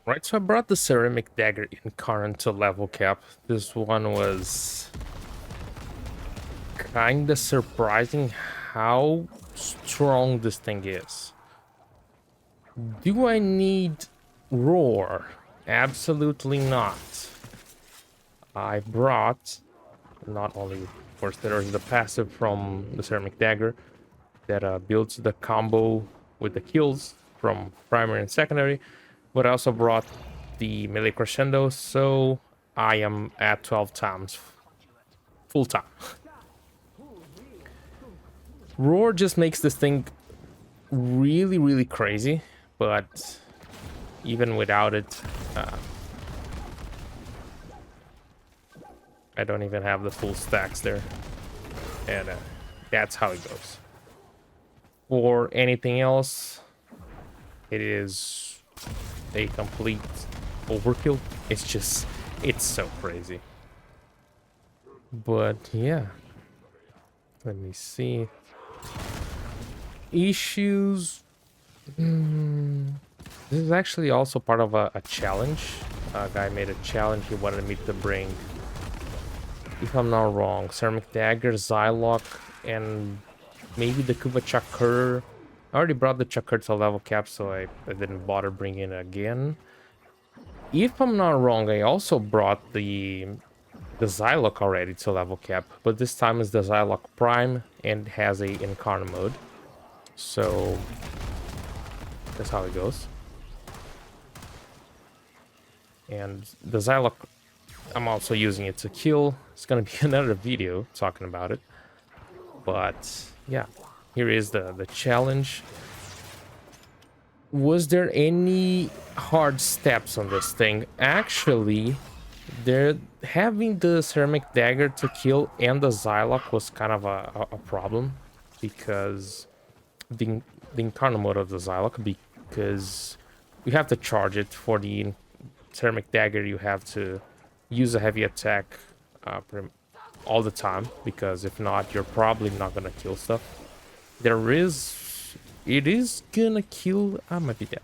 Right, so I brought the Ceramic Dagger Incarnon to level cap. This one was kinda surprising how strong this thing is. Do I need Roar? Absolutely not. I brought not only, of course, there is the passive from the Ceramic Dagger that builds the combo with the kills from primary and secondary, but I also brought the melee crescendo, so I am at 12 times full time. Roar just makes this thing really, really crazy, but even without it, I don't even have the full stacks there, and that's how it goes. For anything else, it is a complete overkill. It's so crazy. But yeah, let me see. Issues. This is actually also part of a challenge. A guy made a challenge. He wanted me to bring, if I'm not wrong, Ceramic Dagger, Zylok, and maybe the Kuba Chakur. I already brought the Chakur to level cap, so I didn't bother bringing it again. If I'm not wrong, I also brought the Zylok already to level cap, but this time is the Zylok Prime and has a Incarn mode. So that's how it goes. And the Zylok, I'm also using it to kill. It's gonna be another video talking about it. But yeah, here is the challenge. Was there any hard steps on this thing? Actually, having the Ceramic Dagger to kill and the Zylok was kind of a problem, because the Incarno mode of the Zylok, because you have to charge it. For the Ceramic Dagger, you have to use a heavy attack all the time, because if not, you're probably not gonna kill stuff. It is gonna kill. I might be dead,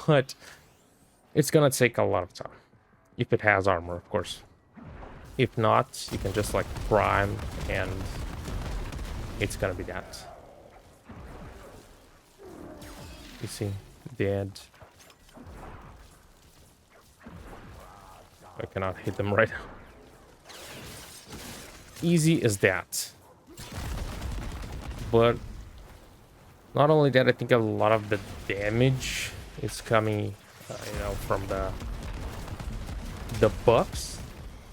but it's gonna take a lot of time if it has armor, of course. If not, you can just like prime and it's gonna be that. You see, dead. I cannot hit them right now. Easy as that. But not only that, I think a lot of the damage is coming, from the buffs.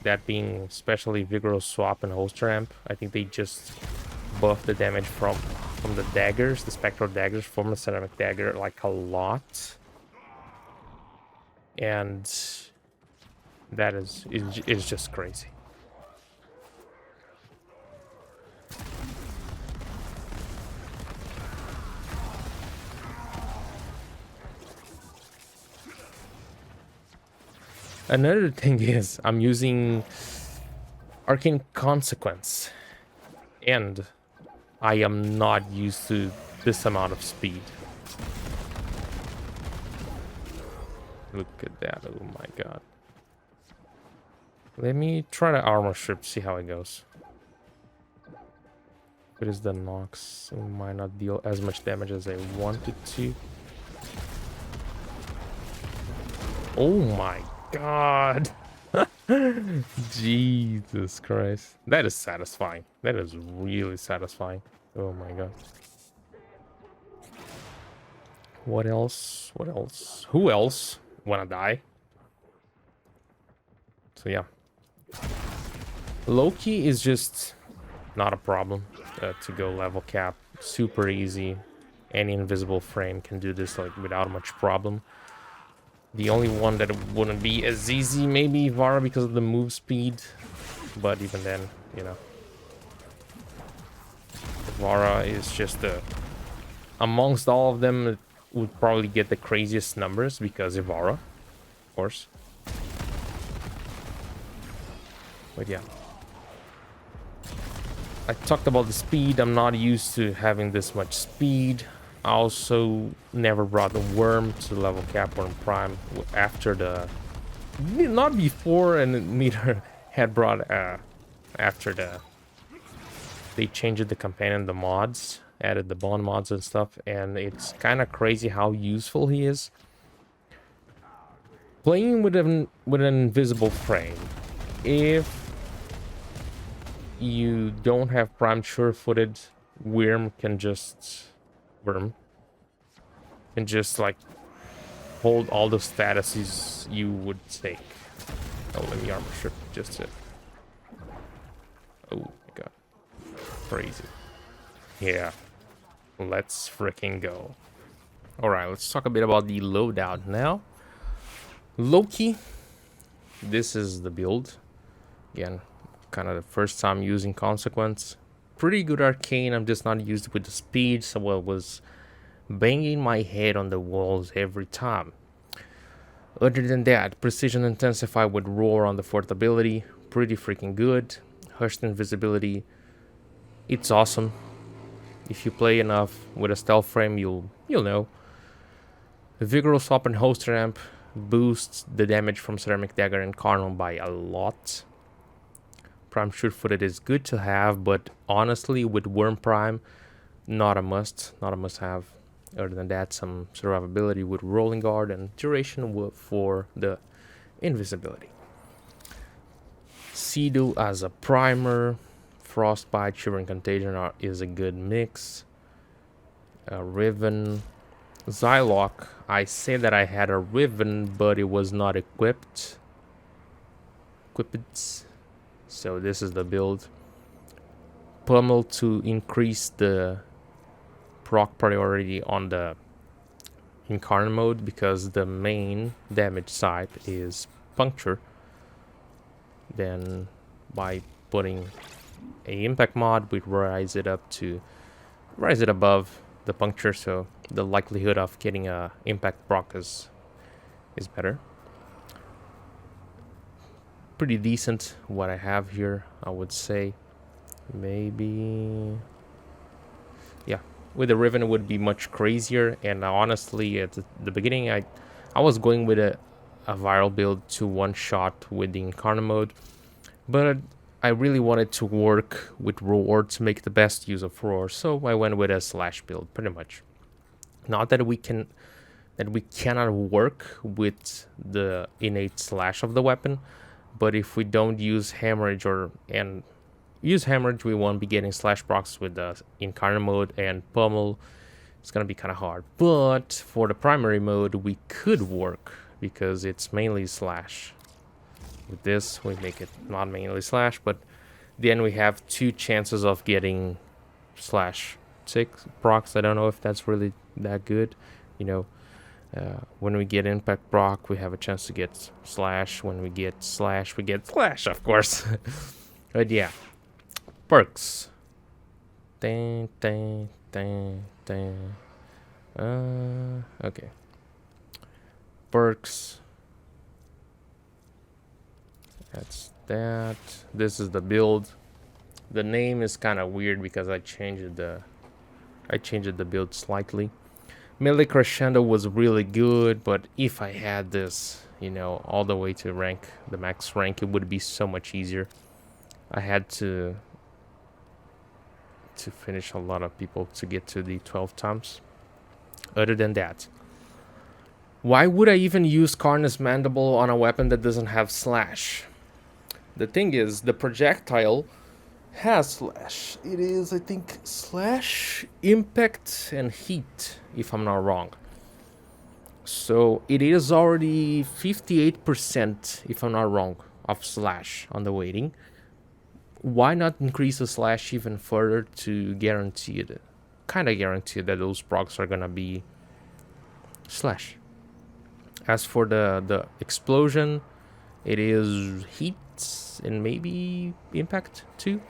That being especially Vigorous Swap and Host Ramp. I think they just buffed the damage from the daggers, the Spectral Daggers from the Ceramic Dagger, like a lot. And that is just crazy. Another thing is I'm using Arcane Consequence, and I am not used to this amount of speed. Look at that, oh my god. Let me try the armor strip, see how it goes. If it is the Nox, it might not deal as much damage as I wanted to. Oh my god. Jesus Christ. That is satisfying. That is really satisfying. Oh my god. What else? What else? Who else wanna die? So yeah. Loki is just not a problem to go level cap. Super easy. Any invisible frame can do this like without much problem. The only one that wouldn't be as easy, maybe Vara, because of the move speed. But even then, you know. Vara is just amongst all of them, it would probably get the craziest numbers because Ivara, of course. But yeah. I talked about the speed. I'm not used to having this much speed. I also never brought the worm to level cap or prime after the... Not before, and neither had brought after the... They changed the companion, the mods, added the bond mods and stuff, and it's kind of crazy how useful he is. Playing with an invisible frame, if you don't have prime sure-footed, worm can just like hold all the statuses you would take. Oh, let me armor strip just it. Oh my god, crazy. Yeah, let's freaking go. All right, let's talk a bit about the loadout now. Loki, this is the build. Again, kind of the first time using Consequence. Pretty good arcane, I'm just not used with the speed, so I was banging my head on the walls every time. Other than that, Precision Intensify with Roar on the 4th ability, pretty freaking good. Hushed Invisibility, it's awesome. If you play enough with a stealth frame, you'll know. Vigorous Open Host Ramp boosts the damage from Ceramic Dagger Incarnon by a lot. Prime Sure-Footed is good to have, but honestly, with Worm Prime, not a must-have. Other than that, some survivability with Rolling Guard and duration for the invisibility. Seedo as a primer, Frostbite, Shivering Contagion is a good mix. Riven, Zylock. I say that I had a Riven, but it was not equipped. So this is the build. Pummel to increase the proc priority on the Incarnate mode, because the main damage side is Puncture. Then by putting a impact mod, we rise it above the Puncture, so the likelihood of getting a impact proc is better. Pretty decent what I have here, I would say. Maybe, yeah, with the Riven it would be much crazier. And honestly, at the beginning I was going with a viral build to one shot with the Incarnate mode, but I really wanted to work with Roar to make the best use of Roar, so I went with a slash build, pretty much. Not that we cannot work with the innate slash of the weapon, but if we don't use Hemorrhage use Hemorrhage, we won't be getting slash procs with the Incarnate mode, and Pummel, it's gonna be kind of hard. But for the primary mode, we could work, because it's mainly slash. With this, we make it not mainly slash, but then we have 2 chances of getting slash 6 procs. I don't know if that's really that good. You know, when we get impact proc, we have a chance to get slash. When we get slash, we get slash, of course. But yeah, perks. Okay. Perks. That's that. This is the build. The name is kind of weird because I changed the build slightly. Melee Crescendo was really good, but if I had this, you know, all the way to rank, the max rank, it would be so much easier. I had to finish a lot of people to get to the 12 times. Other than that, why would I even use Carnus Mandible on a weapon that doesn't have slash? The thing is, the projectile has slash. It is, I think, slash, impact, and heat, if I'm not wrong. So it is already 58%, if I'm not wrong, of slash on the weighting. Why not increase the slash even further to guarantee it? Kind of guarantee that those procs are gonna be slash. As for the explosion, it is heat and maybe impact too.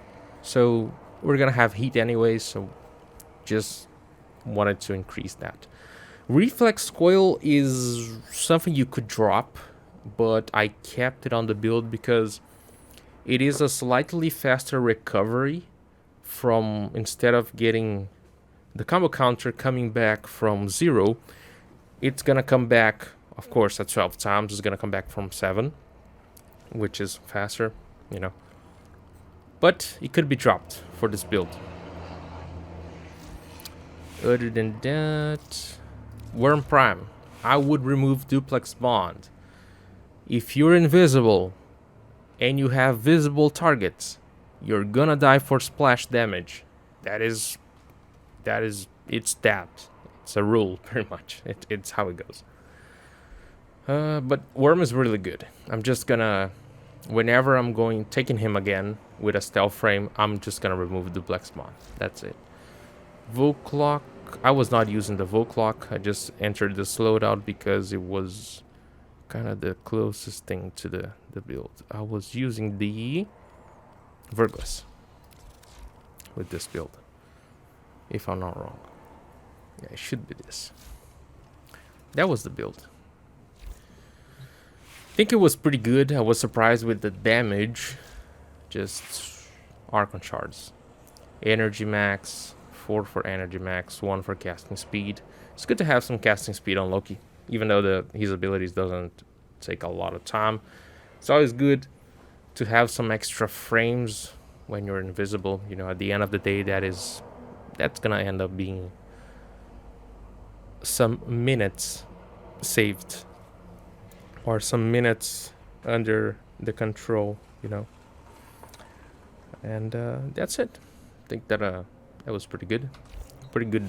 So we're gonna have heat anyway, so just wanted to increase that. Reflex coil is something you could drop, but I kept it on the build because it is a slightly faster recovery from, instead of getting the combo counter coming back from 0, it's gonna come back, of course, at 12 times. It's gonna come back from 7, which is faster, you know. But it could be dropped for this build. Other than that, Worm Prime, I would remove Duplex Bond. If you're invisible and you have visible targets, you're gonna die for splash damage. It's that. It's a rule, pretty much. It's how it goes. But Worm is really good. I'm just gonna, whenever I'm taking him again with a stealth frame, I'm just gonna remove Duplex Bond. That's it. Volclock, I was not using the Volclock. I just entered the slowdown because it was kind of the closest thing to the build. I was using the Vergless with this build, if I'm not wrong. Yeah, it should be this. That was the build. I think it was pretty good. I was surprised with the damage. Just Archon shards. Energy max, 4 for energy max, 1 for casting speed. It's good to have some casting speed on Loki, even though his abilities doesn't take a lot of time. It's always good to have some extra frames when you're invisible. You know, at the end of the day, that's gonna end up being some minutes saved, or some minutes under the control, you know. And that's it. I think that was pretty good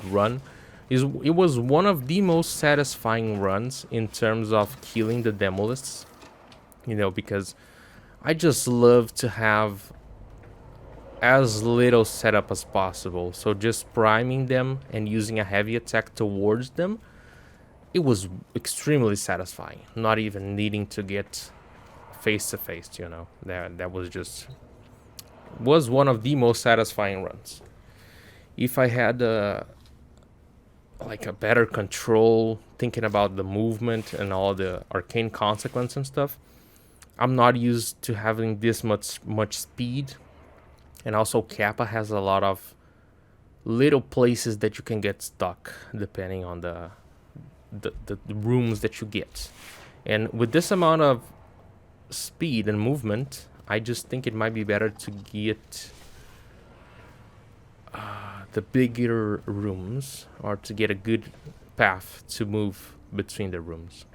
run. It was one of the most satisfying runs in terms of killing the Demolists, you know, because I just love to have as little setup as possible. So just priming them and using a heavy attack towards them, it was extremely satisfying. Not even needing to get face to face, you know. That was one of the most satisfying runs. If I had like a better control, thinking about the movement and all the arcane consequence and stuff, I'm not used to having this much speed. And also Kappa has a lot of little places that you can get stuck depending on the rooms that you get. And with this amount of speed and movement, I just think it might be better to get the bigger rooms, or to get a good path to move between the rooms.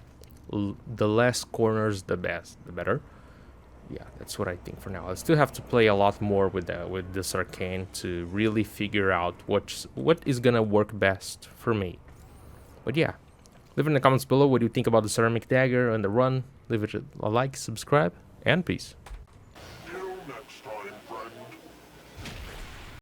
The less corners, the better. Yeah, that's what I think for now. I still have to play a lot more with this arcane to really figure out what is gonna work best for me. But yeah, leave it in the comments below what you think about the ceramic dagger and the run. Leave it a like, subscribe, and peace. Till next time, friend.